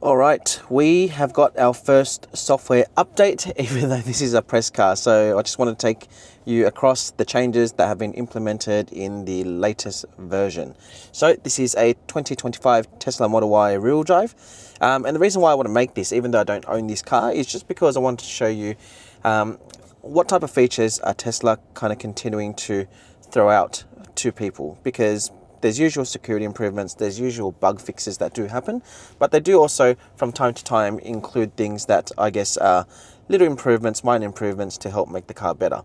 Alright, we have got our first software update, even though this is a press car. So I just want to take you across the changes that have been implemented in the latest version. So this is a 2025 Tesla Model Y rear-wheel drive. And the reason why I want to make this, even though I don't own this car, is just because I wanted to show you what type of features are Tesla kind of continuing to throw out to people. Because there's usual security improvements, there's usual bug fixes that do happen, but they do also from time to time include things that I guess are little improvements, minor improvements to help make the car better.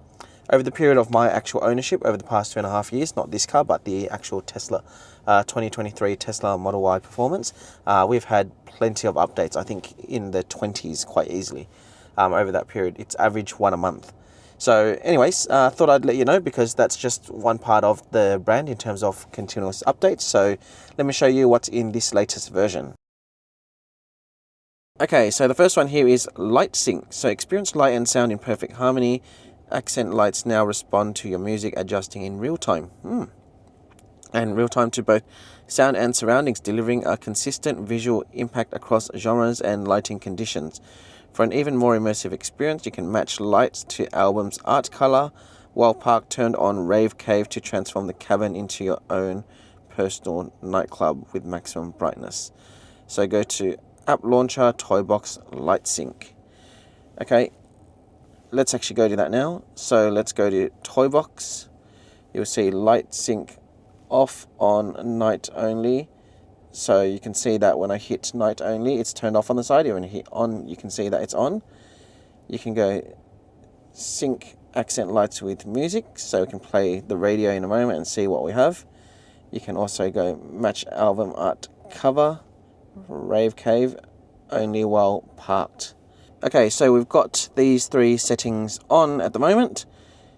Over the period of my actual ownership over the past 2.5 years, not this car, but the actual Tesla 2023 Tesla Model Y Performance, we've had plenty of updates, I think in the 20s quite easily over that period. It's average one a month. So anyways, thought I'd let you know because that's just one part of the brand in terms of continuous updates. So let me show you what's in this latest version. Okay, so the first one here is Light Sync. So experience light and sound in perfect harmony. Accent lights now respond to your music, adjusting in real time. And real time to both sound and surroundings, delivering a consistent visual impact across genres and lighting conditions. For an even more immersive experience, you can match lights to album's art color, while Park turned on Rave Cave to transform the cabin into your own personal nightclub with maximum brightness. So go to App Launcher, Toybox, Light Sync. Okay, let's actually go to that now. So let's go to Toybox. You'll see Light Sync off on night only. So you can see that when I hit night only, it's turned off on the side. When you hit on, you can see that it's on. You can go sync accent lights with music. So we can play the radio in a moment and see what we have. You can also go match album art cover, Rave Cave, only while parked. Okay, so we've got these three settings on at the moment.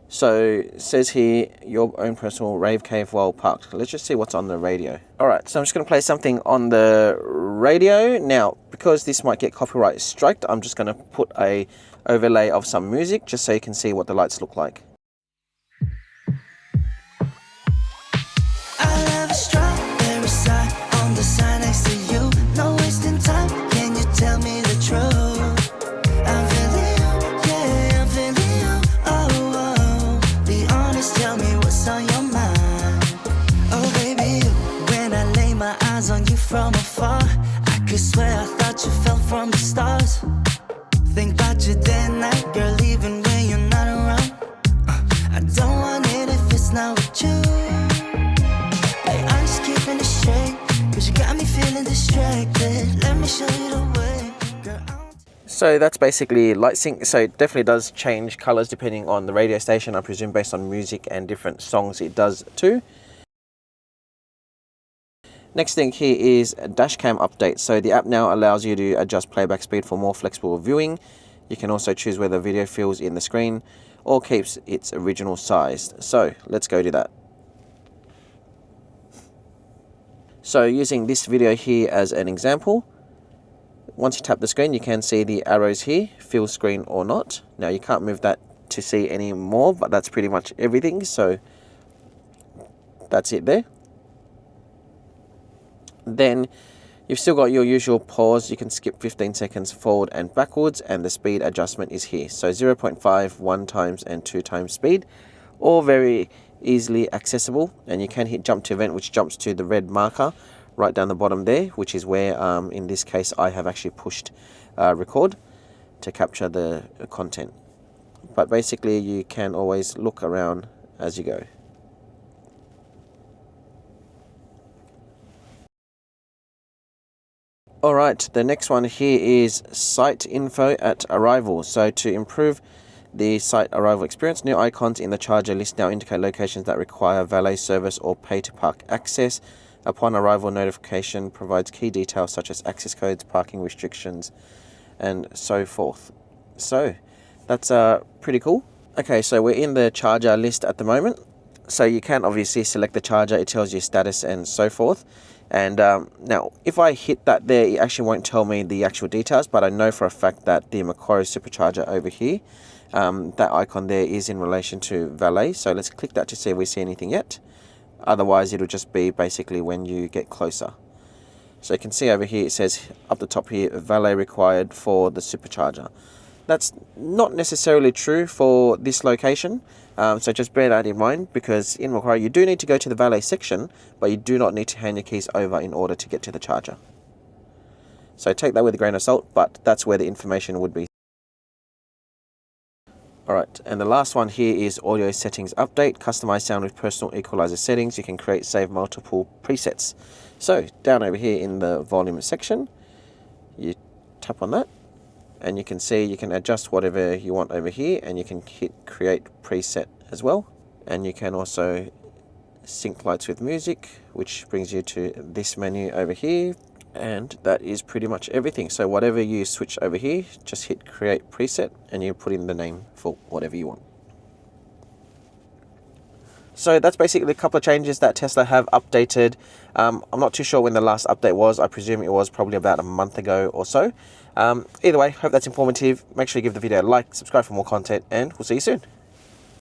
So it says here, your own personal Rave Cave while parked. Let's just see what's on the radio. Alright, so I'm just going to play something on the radio. Now, because this might get copyright striked, I'm just going to put a overlay of some music just so you can see what the lights look like. I love a strawberry side on the side next to you. No wasting time, can you tell me the truth? From afar, I could swear I thought you fell from the stars. Think about you day and night, girl, even when you're not around. I don't want it if it's not with you. Hey, I'm just keeping it straight, cause you got me feeling distracted. Let me show you the way, girl. So that's basically Light Sync. So it definitely does change colors depending on the radio station. I presume based on music and different songs it does too. Next thing here is a Dashcam update. So the app now allows you to adjust playback speed for more flexible viewing. You can also choose whether video fills in the screen or keeps its original size. So let's go to that. So using this video here as an example, once you tap the screen, you can see the arrows here, fill screen or not. Now you can't move that to see any more, but that's pretty much everything. So that's it there. Then you've still got your usual pause. You can skip 15 seconds forward and backwards, and the speed adjustment is here. So 0.5, 1 times and 2 times speed, all very easily accessible. And you can hit jump to event, which jumps to the red marker right down the bottom there, which is where in this case I have actually pushed record to capture the content. But basically you can always look around as you go. Alright, the next one here is site info at arrival. So to improve the site arrival experience, new icons in the charger list now indicate locations that require valet service or pay to park access. Upon arrival, notification provides key details such as access codes, parking restrictions, and so forth. So that's pretty cool. Okay, so we're in the charger list at the moment. So you can obviously select the charger, it tells you status and so forth. And now if I hit that there, it actually won't tell me the actual details, but I know for a fact that the Macquarie supercharger over here, that icon there is in relation to valet. So let's click that to see if we see anything yet. Otherwise it'll just be basically when you get closer. So you can see over here, it says up the top here, valet required for the supercharger. That's not necessarily true for this location, so just bear that in mind, because in Macquarie you do need to go to the valet section, but you do not need to hand your keys over in order to get to the charger. So take that with a grain of salt, but that's where the information would be. Alright, and the last one here is audio settings update. Customize sound with personal equalizer settings. You can save multiple presets. So down over here in the volume section, you tap on that, and you can see you can adjust whatever you want over here, and you can hit create preset as well. And you can also sync lights with music, which brings you to this menu over here. And that is pretty much everything. So whatever you switch over here, just hit create preset and you put in the name for whatever you want. So that's basically a couple of changes that Tesla have updated. I'm not too sure when the last update was. I presume it was probably about a month ago or so. Either way, hope that's informative. Make sure you give the video a like, subscribe for more content, and we'll see you soon.